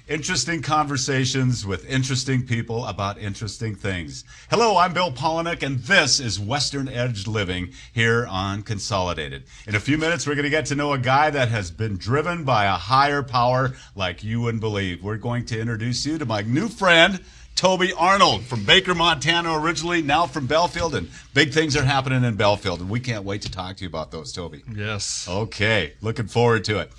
Interesting conversations with interesting people about interesting things. Hello, I'm Bill Polinick, and this is Western Edge Living here on Consolidated. In a few minutes, we're going to get to know a guy that has been driven by a higher power like you wouldn't believe. We're going to introduce you to my new friend, Toby Arnold, from Baker, Montana originally, now from Belfield, and big things are happening in Belfield, and we can't wait to talk to you about those, Toby. Yes. Okay, looking forward to it.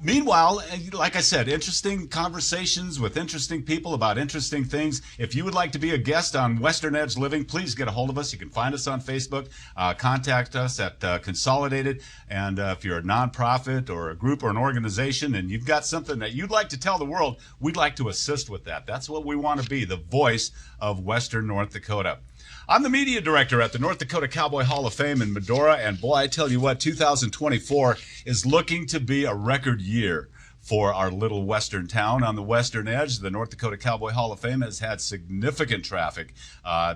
Meanwhile, like I said, interesting conversations with interesting people about interesting things. If you would like to be a guest on Western Edge Living, please get a hold of us. You can find us on Facebook. Contact us at Consolidated. And if you're a nonprofit or a group or an organization and you've got something that you'd like to tell the world, we'd like to assist with that. That's what we want to be, the voice of Western North Dakota. I'm the media director at the North Dakota Cowboy Hall of Fame in Medora, and boy, I tell you what, 2024 is looking to be a record year for our little western town on the western edge. The North Dakota Cowboy Hall of Fame has had significant traffic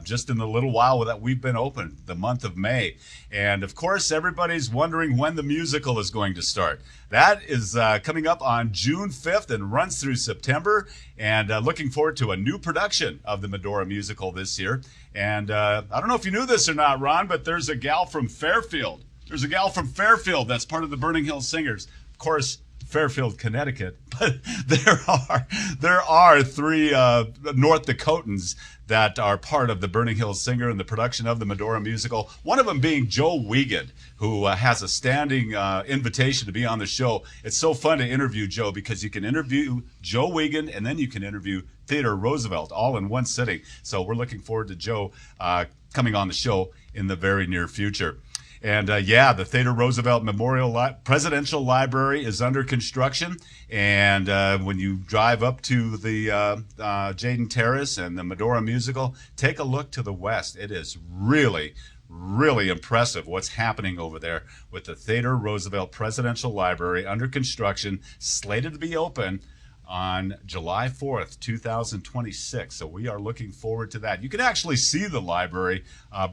just in the little while that we've been open, the month of May. And of course, everybody's wondering when the musical is going to start. That is coming up on June 5th and runs through September. And looking forward to a new production of the Medora musical this year. And I don't know if you knew this or not, Ron, but there's a gal from Fairfield. There's a gal from Fairfield that's part of the Burning Hills Singers. Of course, Fairfield, Connecticut, but there are three North Dakotans that are part of the Burning Hills Singer and the production of the Medora musical. One of them being Joe Wiegand, who has a standing invitation to be on the show. It's so fun to interview Joe because you can interview Joe Wiegand and then you can interview Theodore Roosevelt all in one sitting. So we're looking forward to Joe coming on the show in the very near future. And the Theodore Roosevelt Memorial Presidential Library is under construction. And when you drive up to the Jaden Terrace and the Medora musical, take a look to the west. It is really, really impressive what's happening over there with the Theodore Roosevelt Presidential Library under construction, slated to be open on July 4th, 2026. So we are looking forward to that. You can actually see the library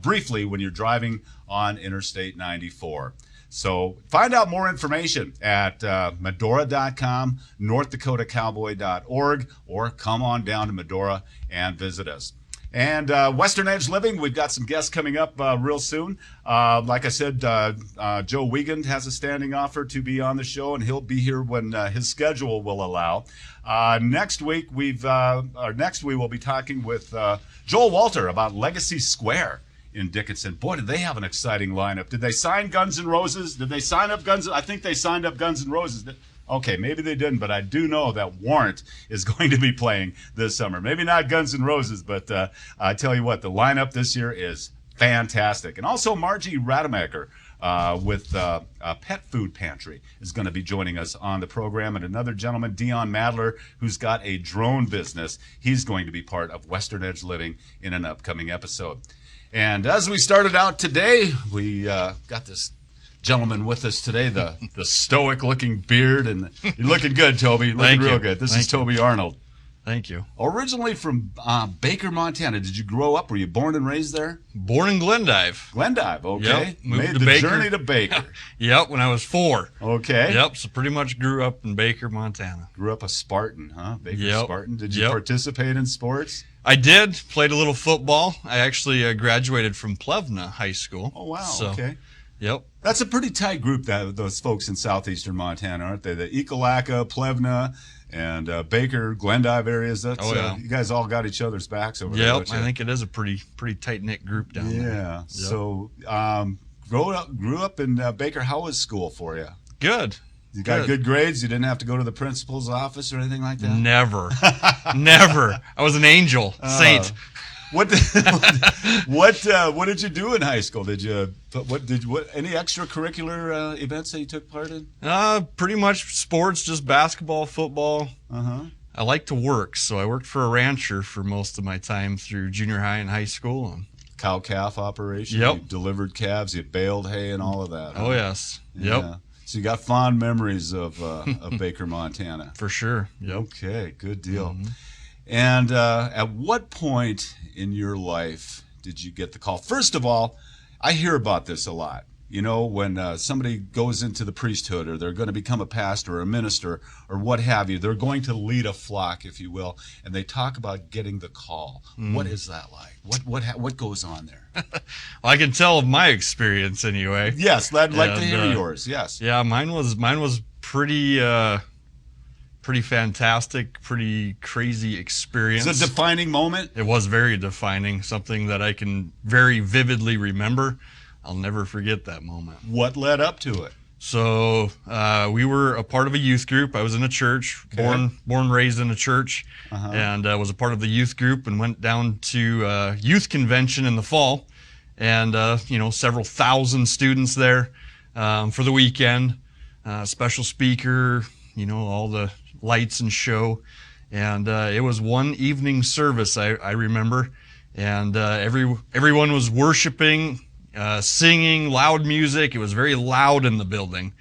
briefly when you're driving on Interstate 94. So find out more information at Medora.com, NorthDakotaCowboy.org, or come on down to Medora and visit us. And Western Edge Living, we've got some guests coming up real soon. Like I said, Joe Wiegand has a standing offer to be on the show, and he'll be here when his schedule will allow. Next week, we will be talking with Joel Walter about Legacy Square in Dickinson. Boy, did they have an exciting lineup. Did they sign Guns N' Roses? Did they sign up I think they signed up Guns N' Roses. Okay, maybe they didn't, but I do know that Warrant is going to be playing this summer. Maybe not Guns N' Roses, but I tell you what, the lineup this year is fantastic. And also Margie Rademacher with Pet Food Pantry is going to be joining us on the program. And another gentleman, Dion Madler, who's got a drone business. He's going to be part of Western Edge Living in an upcoming episode. And as we started out today, we got this gentleman with us today, the stoic-looking beard, and you're looking good, Toby. Looking real good. This is Toby Arnold. Thank you. Originally from Baker, Montana. Did you grow up? Were you born and raised there? Born in Glendive. Glendive, okay. Yep. Made the journey to Baker. Yep, when I was 4. Okay. Yep, so pretty much grew up in Baker, Montana. Grew up a Spartan, huh? Baker Yep. Spartan. Did you participate in sports? I did. Played a little football. I actually graduated from Plevna High School. Oh, wow. So, okay. Yep. That's a pretty tight group, those folks in southeastern Montana, aren't they? The Ekalaka, Plevna, and Baker, Glendive areas. That's, you guys all got each other's backs over there. Yep, I think it is a pretty tight-knit group down there. Yeah. Yep. So grew up in Baker. How was school for you? Good. You got good grades? You didn't have to go to the principal's office or anything like that? Never. Never. I was an angel, saint. What did you do in high school? Any extracurricular events that you took part in? Pretty much sports, just basketball, football. I like to work, so I worked for a rancher for most of my time through junior high and high school. Cow-calf operation? Yep. You delivered calves, you baled hay and all of that. Huh? Oh, yes. Yeah. Yep. So you got fond memories of Baker, Montana. For sure. Yep. Okay, good deal. Mm-hmm. And at what point in your life did you get the call? First of all, I hear about this a lot. You know, when somebody goes into the priesthood, or they're going to become a pastor or a minister or what have you, they're going to lead a flock, if you will, and they talk about getting the call. What is that like? What goes on there? Well, I can tell of my experience anyway. Yes, I'd like to hear yours. Yes. Yeah, mine was pretty fantastic, pretty crazy experience. It's a defining moment. It was very defining, something that I can very vividly remember. I'll never forget that moment. What led up to it? So we were a part of a youth group. I was in a church, born, raised in a church, and was a part of the youth group, and went down to youth convention in the fall, and several thousand students there for the weekend. Special speaker, all the lights and show, and it was one evening service. I remember, and everyone was worshiping. Singing, loud music. It was very loud in the building.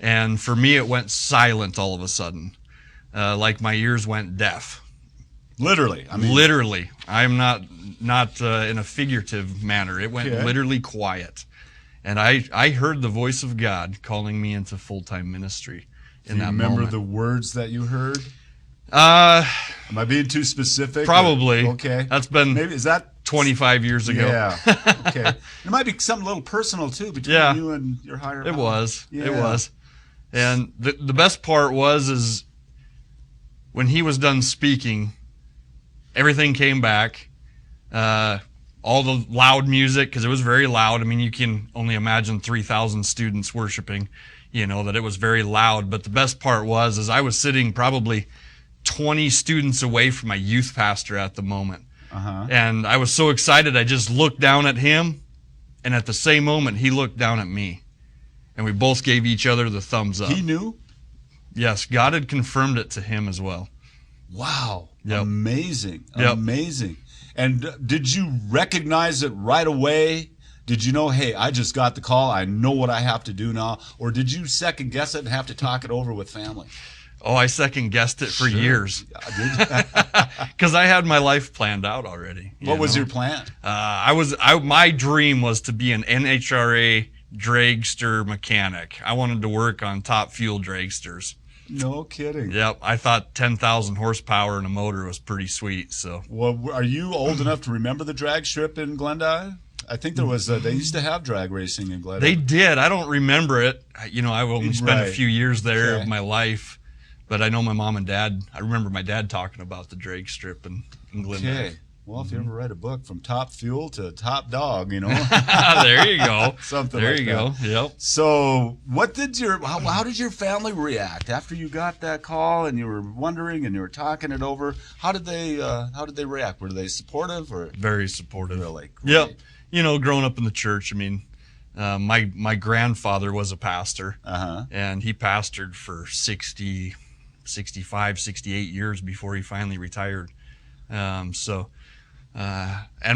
And for me, it went silent all of a sudden. Like my ears went deaf. Literally. Literally. I'm not in a figurative manner. It went literally quiet. And I heard the voice of God calling me into full-time ministry in that moment. Do you remember the words that you heard? Am I being too specific? Probably. Okay. That's been... Maybe, is that 25 years ago. Yeah. Okay. It might be something a little personal too between you and your higher power. It was. And the best part is when he was done speaking, everything came back. All the loud music, because it was very loud. I mean, you can only imagine 3,000 students worshiping, that it was very loud. But the best part is I was sitting probably 20 students away from my youth pastor at the moment. And I was so excited, I just looked down at him, and at the same moment, he looked down at me. And we both gave each other the thumbs up. He knew? Yes, God had confirmed it to him as well. Wow. Yep. Amazing. Yep. Amazing. And did you recognize it right away? Did you know, hey, I just got the call, I know what I have to do now? Or did you second guess it and have to talk it over with family? Oh, I second guessed it for years. Because I had my life planned out already. What was your plan? My dream was to be an NHRA dragster mechanic. I wanted to work on top fuel dragsters. No kidding. Yep, I thought 10,000 horsepower in a motor was pretty sweet. So, well, are you old enough to remember the drag strip in Glendive? I think there was. They used to have drag racing in Glendive. They did. I don't remember it. I've only spent a few years there of my life. But I know my mom and dad, I remember my dad talking about the drag strip in Glendive. Okay. Well, if you ever read a book from top fuel to top dog, There you go. Something there like you that. go. Yep. So how did your family react after you got that call and you were wondering and you were talking it over? How did they react? Were they supportive or? Very supportive. Really? Great. Yep. Growing up in the church, my grandfather was a pastor, and he pastored for 65, 68 years before he finally retired. And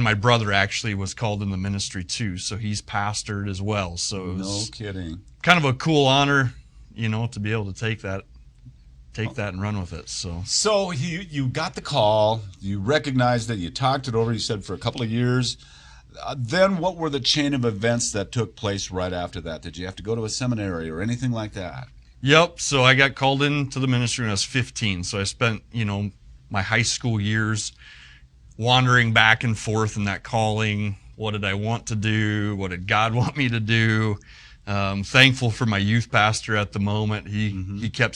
my brother actually was called in the ministry too, so he's pastored as well. So it was kidding. Kind of a cool honor, to be able to take that and run with it. So you got the call, you recognized that, you talked it over, you said for a couple of years. Then what were the chain of events that took place right after that? Did you have to go to a seminary or anything like that? Yep. So I got called into the ministry when I was 15. So I spent, my high school years wandering back and forth in that calling. What did I want to do? What did God want me to do? Thankful for my youth pastor at the moment. He kept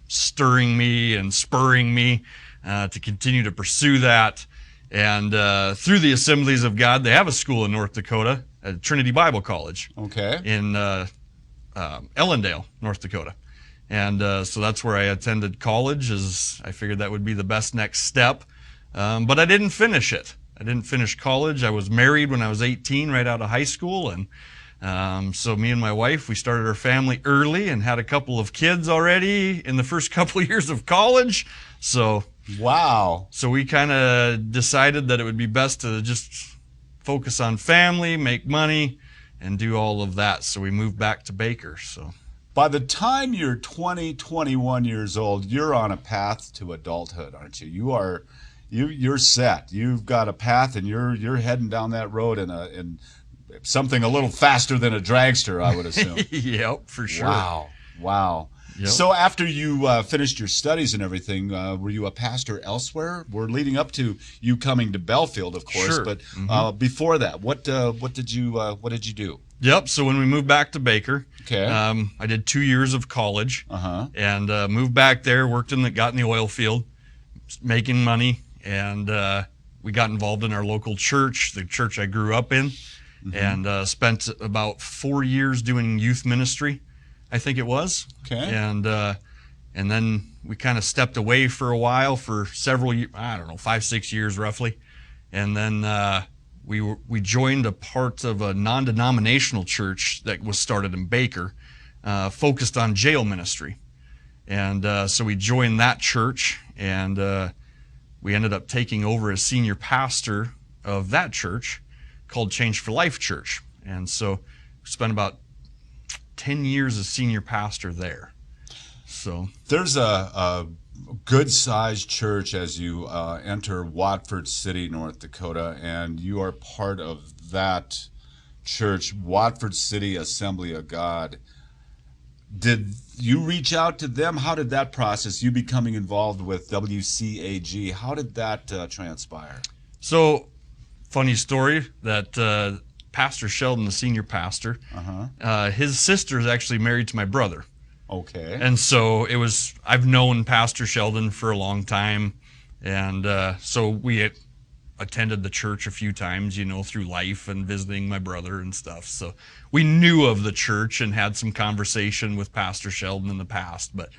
stirring me and spurring me to continue to pursue that. And through the Assemblies of God, they have a school in North Dakota, at Trinity Bible College. Okay. In Ellendale, North Dakota. And so that's where I attended college, as I figured that would be the best next step. But I didn't finish it. I didn't finish college. I was married when I was 18, right out of high school. And so me and my wife, we started our family early and had a couple of kids already in the first couple of years of college. So wow. So we kind of decided that it would be best to just focus on family, make money, and do all of that. So we moved back to Baker. So by the time you're 20, 21 years old, you're on a path to adulthood, aren't you? You're set. You've got a path, and you're heading down that road, and something a little faster than a dragster, I would assume. Yep, for sure. Wow. Yep. So after you finished your studies and everything, were you a pastor elsewhere? We're leading up to you coming to Belfield, of course. Sure. But before that, what did you do? Yep. So when we moved back to Baker, Okay. I did 2 years of college, Uh-huh. and moved back there. Got in the oil field, making money, and we got involved in our local church, the church I grew up in, and spent about 4 years doing youth ministry, I think it was. Okay. And then we kind of stepped away for a while, for several years, I don't know, 5-6 years roughly, and then we joined a part of a non-denominational church that was started in Baker, focused on jail ministry. And so we joined that church, and we ended up taking over as senior pastor of that church, called Change for Life Church. And so we spent about 10 years as senior pastor there. So There's a good-sized church as you enter Watford City, North Dakota, and you are part of that church, Watford City Assembly of God. Did you reach out to them? How did that process, you becoming involved with WCAG, how did that transpire? So, funny story that Pastor Sheldon, the senior pastor, his sister is actually married to my brother. Okay. And so I've known Pastor Sheldon for a long time. And so we had attended the church a few times, through life and visiting my brother and stuff. So we knew of the church and had some conversation with Pastor Sheldon in the past. But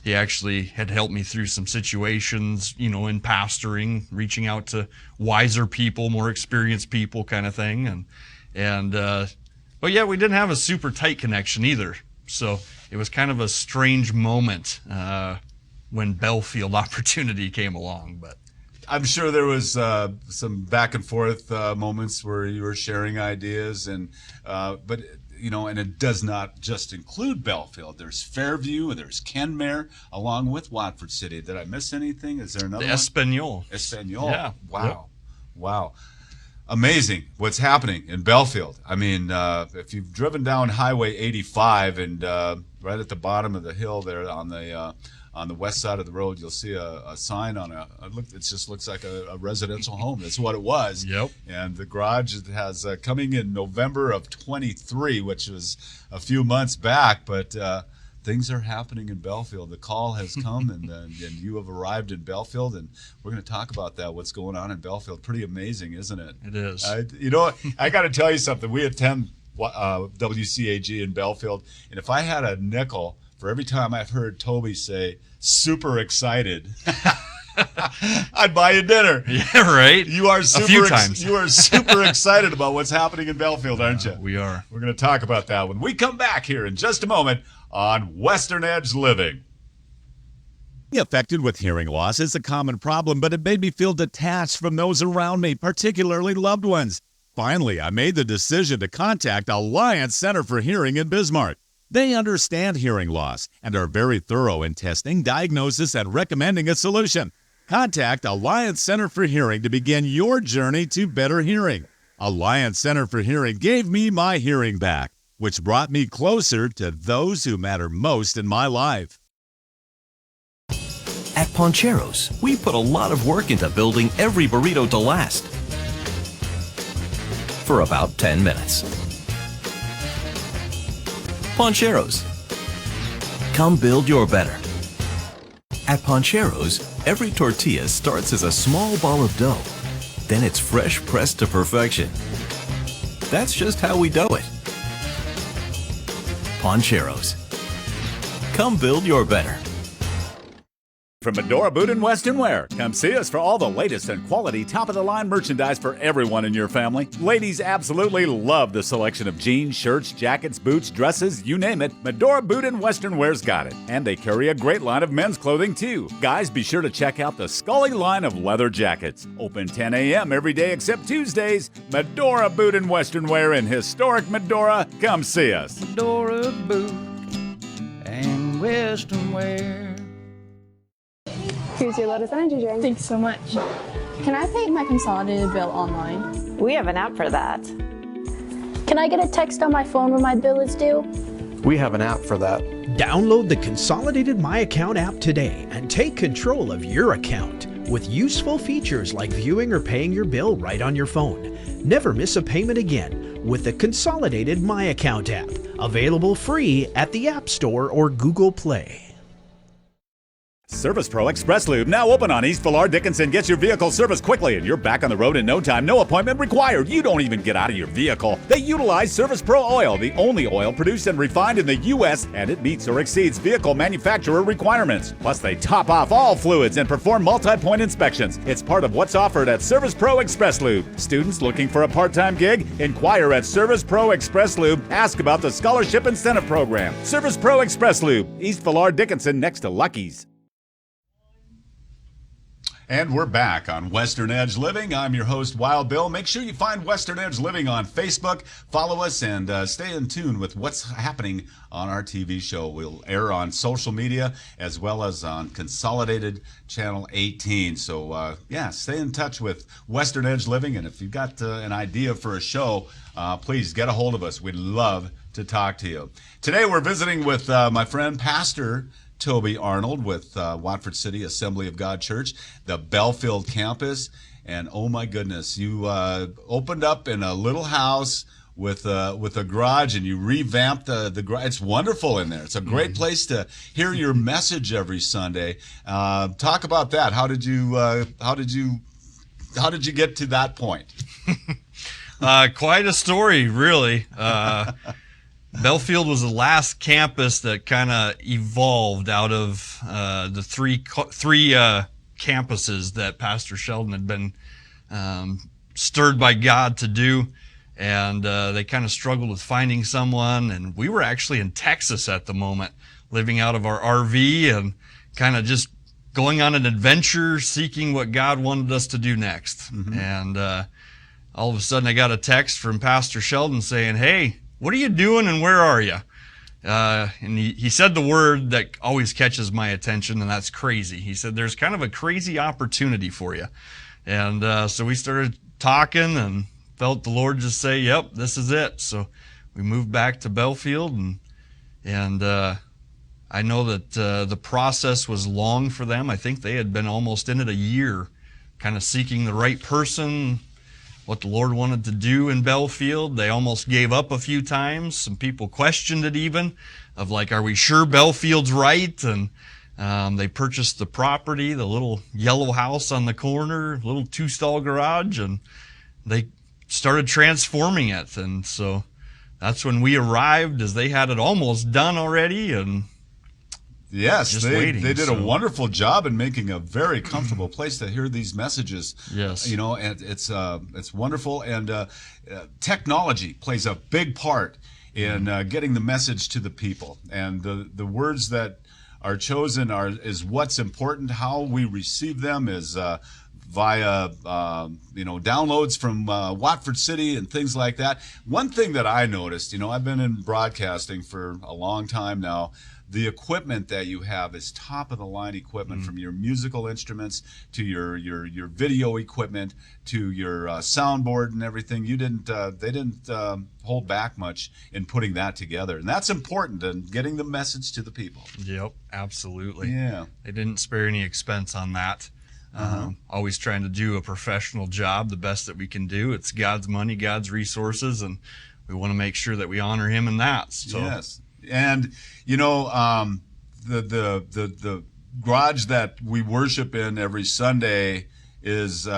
he actually had helped me through some situations, in pastoring, reaching out to wiser people, more experienced people kind of thing. But yeah, we didn't have a super tight connection either. So it was kind of a strange moment when Belfield opportunity came along. But I'm sure there was some back and forth moments where you were sharing ideas, but and it does not just include Belfield. There's Fairview and there's Kenmare, along with Watford City. Did I miss anything? Is there another the one? Espanol. Yeah. Wow. Amazing what's happening in Belfield. I mean, if you've driven down Highway 85 and right at the bottom of the hill there on the west side of the road, you'll see a sign on it just looks like a residential home. That's what it was. Yep. And the garage has coming in November of 23, which was a few months back, but things are happening in Belfield. The call has come, and you have arrived in Belfield, and we're going to talk about that, what's going on in Belfield. Pretty amazing, isn't it? It is. I got to tell you something. We attend WCAG in Belfield, and if I had a nickel for every time I've heard Toby say, super excited, I'd buy you dinner. Yeah, right. You are a few times. You are super excited about what's happening in Belfield, aren't you? We are. We're going to talk about that when we come back here in just a moment on Western Edge Living. Being affected with hearing loss is a common problem, but it made me feel detached from those around me, particularly loved ones. Finally, I made the decision to contact Alliance Center for Hearing in Bismarck. They understand hearing loss and are very thorough in testing, diagnosis, and recommending a solution. Contact Alliance Center for Hearing to begin your journey to better hearing. Alliance Center for Hearing gave me my hearing back, which brought me closer to those who matter most in my life. At Poncheros, we put a lot of work into building every burrito to last for about 10 minutes. Poncheros. Come build your better. At Poncheros, every tortilla starts as a small ball of dough. Then it's fresh pressed to perfection. That's just how we dough it. Poncheros. Come build your better. From Medora Boot and Western Wear, come see us for all the latest and quality top-of-the-line merchandise for everyone in your family. Ladies absolutely love the selection of jeans, shirts, jackets, boots, dresses, you name it. Medora Boot and Western Wear's got it. And they carry a great line of men's clothing, too. Guys, be sure to check out the Scully line of leather jackets. Open 10 a.m. every day except Tuesdays. Medora Boot and Western Wear in historic Medora. Come see us. Medora Boot and Western Wear. Here's your Lotus Energy drink. Thanks so much. Can I pay my consolidated bill online? We have an app for that. Can I get a text on my phone when my bill is due? We have an app for that. Download the Consolidated My Account app today and take control of your account with useful features like viewing or paying your bill right on your phone. Never miss a payment again with the Consolidated My Account app, available free at the App Store or Google Play. Service Pro Express Lube, now open on East Villar Dickinson. Gets your vehicle serviced quickly and you're back on the road in no time. No appointment required. You don't even get out of your vehicle. They utilize Service Pro oil, the only oil produced and refined in the U.S., and it meets or exceeds vehicle manufacturer requirements. Plus, they top off all fluids and perform multi-point inspections. It's part of what's offered at Service Pro Express Lube. Students looking for a part-time gig? Inquire at Service Pro Express Lube. Ask about the Scholarship Incentive Program. Service Pro Express Lube, East Villar Dickinson, next to Lucky's. And we're back on Western Edge Living. I'm your host, Wild Bill. Make sure you find Western Edge Living on Facebook. Follow us and stay in tune with what's happening on our TV show. We'll air on social media as well as on Consolidated Channel 18. So, stay in touch with Western Edge Living. And if you've got an idea for a show, please get a hold of us. We'd love to talk to you. Today we're visiting with my friend, Pastor Tobin Arnold with Watford City Assembly of God Church, the Belfield Campus. And oh my goodness, you opened up in a little house with a garage, and you revamped the garage. It's wonderful in there. It's a great place to hear your message every Sunday. Talk about that. How did you get to that point? Quite a story, really. Belfield was the last campus that kind of evolved out of the three campuses that Pastor Sheldon had been stirred by God to do, and they kind of struggled with finding someone. And we were actually in Texas at the moment, living out of our RV and kind of just going on an adventure, seeking what God wanted us to do next. Mm-hmm. And all of a sudden I got a text from Pastor Sheldon saying, "Hey, what are you doing and where are you?" And he said the word that always catches my attention, and that's crazy. He said, "There's kind of a crazy opportunity for you." And so we started talking and felt the Lord just say, "Yep, this is it." So we moved back to Belfield, and I know that the process was long for them. I think they had been almost in it a year, kind of seeking the right person, what the Lord wanted to do in Belfield. They almost gave up a few times. Some people questioned it even, of like, are we sure Belfield's right? And they purchased the property, the little yellow house on the corner, little 2-stall garage, and they started transforming it. And so that's when we arrived, as they had it almost done already, and yes, they did a So wonderful job in making a very comfortable place to hear these messages. Yes. You know, and it's wonderful, and technology plays a big part in getting the message to the people, and the words that are chosen is what's important. How we receive them is via downloads from Watford City and things like that. One thing that I noticed, I've been in broadcasting for a long time now. The equipment that you have is top of the line equipment, from your musical instruments to your video equipment to your soundboard and everything. They didn't hold back much in putting that together, and that's important in getting the message to the people. Yep, absolutely. Yeah, they didn't spare any expense on that. Always trying to do a professional job, the best that we can do. It's God's money, God's resources, and we want to make sure that we honor Him in that. So. Yes. And the garage that we worship in every Sunday is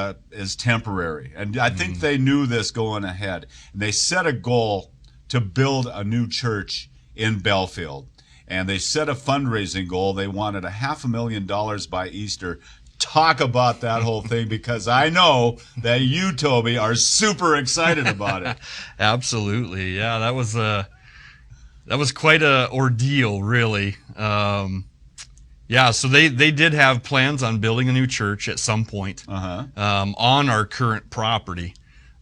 temporary, and I think they knew this going ahead. And they set a goal to build a new church in Belfield, and they set a fundraising goal. They wanted $500,000 by Easter. Talk about that whole thing, because I know that you, Toby, are super excited about it. Absolutely, yeah. That was quite a ordeal, really. So they did have plans on building a new church at some point on our current property.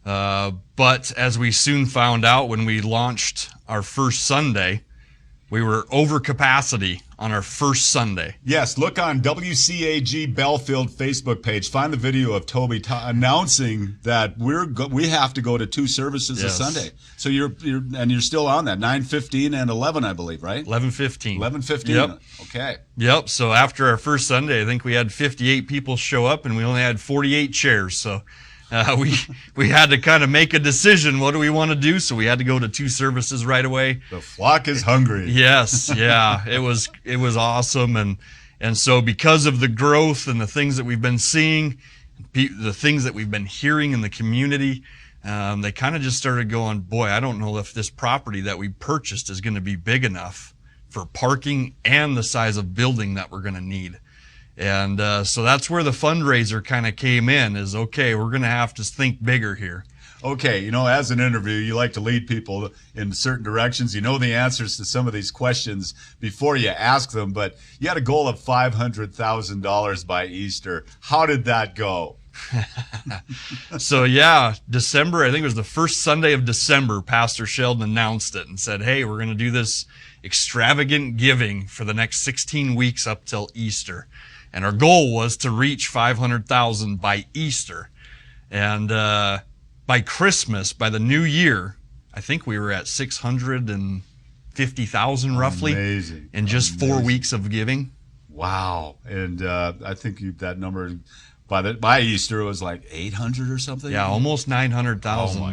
But as we soon found out when we launched our first Sunday, we were over capacity on our first Sunday. Yes, look on WCAG Belfield Facebook page. Find the video of Toby announcing that we have to go to 2 services a Sunday. So you're still on that 9:15 and 11, I believe, right? 11:15. 11:15. Yep. Okay. Yep. So after our first Sunday, I think we had 58 people show up, and we only had 48 chairs. So we had to kind of make a decision. What do we want to do? So we had to go to 2 services right away. The flock is hungry. Yes. Yeah. It was awesome. And so because of the growth and the things that we've been seeing, the things that we've been hearing in the community, they kind of just started going, boy, I don't know if this property that we purchased is going to be big enough for parking and the size of building that we're going to need. And so that's where the fundraiser kind of came in, is, okay, we're going to have to think bigger here. Okay, as an interview, you like to lead people in certain directions. You know the answers to some of these questions before you ask them, but you had a goal of $500,000 by Easter. How did that go? So yeah, December, I think it was the first Sunday of December, Pastor Sheldon announced it and said, hey, we're going to do this extravagant giving for the next 16 weeks up till Easter. And our goal was to reach 500,000 by Easter. And by Christmas, by the new year, I think we were at 650,000 roughly. Amazing. In just 4 weeks of giving. Wow. And I think that number by Easter was like 800 or something. Yeah, almost 900,000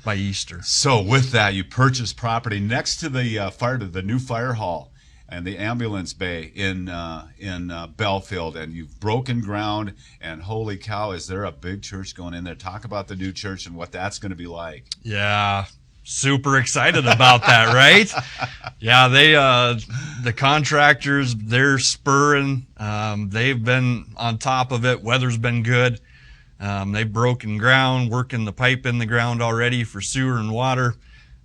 by Easter. So with that, you purchased property next to the new fire hall and the ambulance bay in Belfield, and you've broken ground. And holy cow, is there a big church going in there? Talk about the new church and what that's going to be like. Yeah, super excited about that, right? Yeah, the contractors, they're spurring. They've been on top of it. Weather's been good. They've broken ground, working the pipe in the ground already for sewer and water.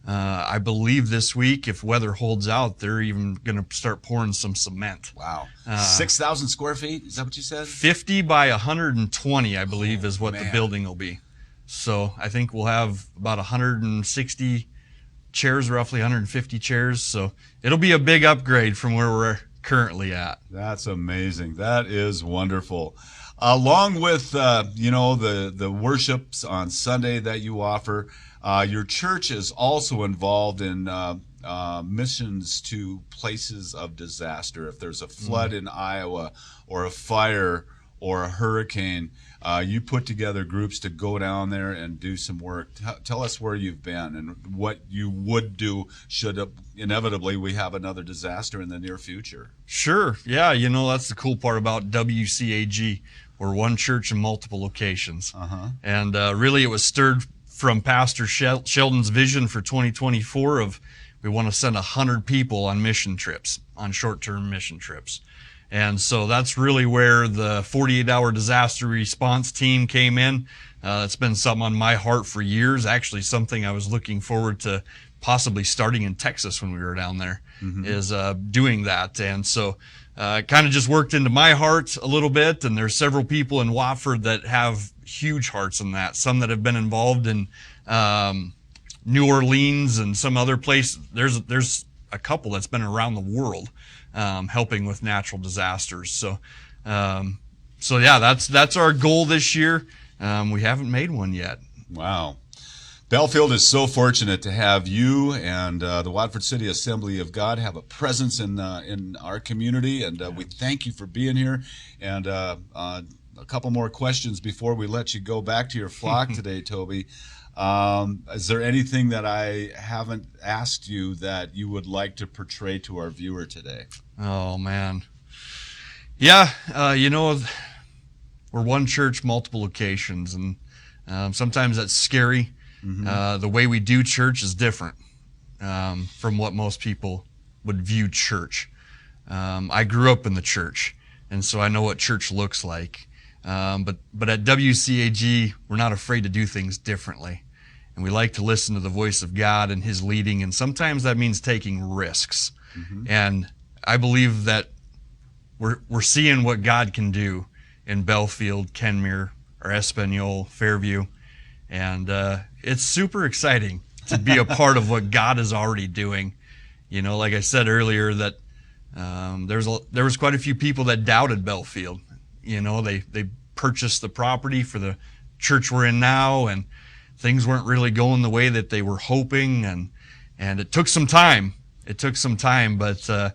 I believe this week, if weather holds out, they're even going to start pouring some cement. Wow. 6,000 square feet? Is that what you said? 50 by 120, I believe, is what the building will be. So I think we'll have about 160 chairs, roughly 150 chairs. So it'll be a big upgrade from where we're currently at. That's amazing. That is wonderful. Along with, the worships on Sunday that you offer, your church is also involved in missions to places of disaster. If there's a flood in Iowa or a fire or a hurricane, you put together groups to go down there and do some work. Tell us where you've been and what you would do should inevitably we have another disaster in the near future. Sure. Yeah, that's the cool part about WCAG. We're one church in multiple locations. And really it was stirred from Pastor Sheldon's vision for 2024 of we want to send 100 people on mission trips, on short-term mission trips. And so that's really where the 48-hour disaster response team came in. It's been something on my heart for years, actually something I was looking forward to possibly starting in Texas when we were down there, is doing that. And so it kind of just worked into my heart a little bit, and there's several people in Watford that have huge hearts in that, some that have been involved in New Orleans and some other place. There's a couple that's been around the world helping with natural disasters. So yeah, that's our goal this year. We haven't made one yet. Wow. Belfield is so fortunate to have you and the Watford City Assembly of God have a presence in our community, and we thank you for being here. And a couple more questions before we let you go back to your flock today, Toby. Is there anything that I haven't asked you that you would like to portray to our viewer today? Oh, man. Yeah, we're one church, multiple locations, and sometimes that's scary. The way we do church is different from what most people would view church. I grew up in the church, and so I know what church looks like. But at WCAG, we're not afraid to do things differently. And we like to listen to the voice of God and His leading, and sometimes that means taking risks. And I believe that we're seeing what God can do in Belfield, Kenmure, or Espanol, Fairview. And it's super exciting to be a part of what God is already doing You know, like I said earlier, that there was quite a few people that doubted Belfield. You know, they purchased the property for the church we're in now, and things weren't really going the way that they were hoping, and it took some time. But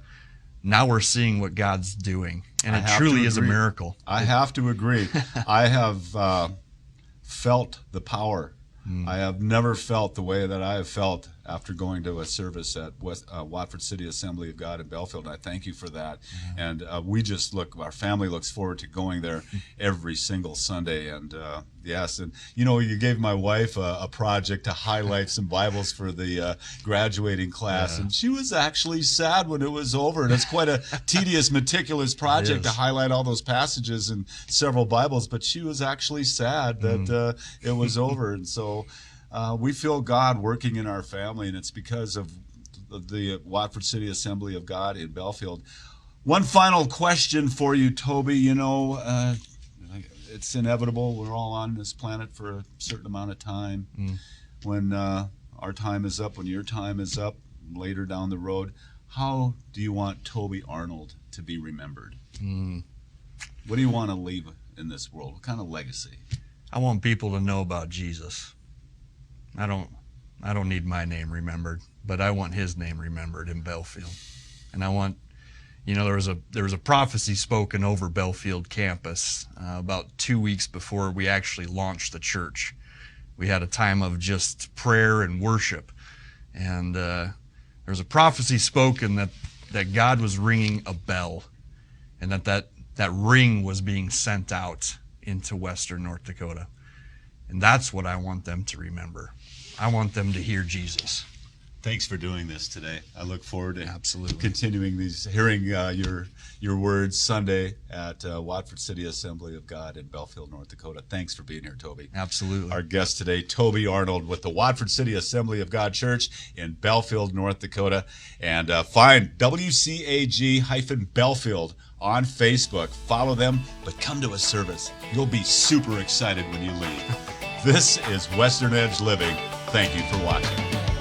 now we're seeing what God's doing, and it truly is a miracle. I have to agree. I have felt the power. I have never felt the way that I have felt after going to a service at Watford City Assembly of God in Belfield. And I thank you for that. And our family looks forward to going there every single Sunday. And yes, and you know, you gave my wife a project to highlight some Bibles for the graduating class, and she was actually sad when it was over. And it's quite a tedious, meticulous project to highlight all those passages in several Bibles, but she was actually sad that it was over. And so we feel God working in our family, and it's because of the Watford City Assembly of God in Belfield. One final question for you, Toby. You know, it's inevitable. We're all on this planet for a certain amount of time. When our time is up, when your time is up, later down the road, how do you want Toby Arnold to be remembered? What do you want to leave in this world? What kind of legacy? I want people to know about Jesus. I don't need my name remembered, but I want his name remembered in Belfield. And I want, you know, there was a prophecy spoken over Belfield Campus about 2 weeks before we actually launched the church. We had a time of just prayer and worship, and there was a prophecy spoken that God was ringing a bell, and that ring was being sent out into western North Dakota. And that's what I want them to remember. I want them to hear Jesus. Thanks for doing this today. I look forward to Absolutely. continuing hearing your words Sunday at Watford City Assembly of God in Belfield, North Dakota. Thanks for being here, Toby. Absolutely. Our guest today, Toby Arnold with the Watford City Assembly of God Church in Belfield, North Dakota. And find WCAG-Belfield on Facebook. Follow them, but come to a service. You'll be super excited when you leave. This is Western Edge Living. Thank you for watching.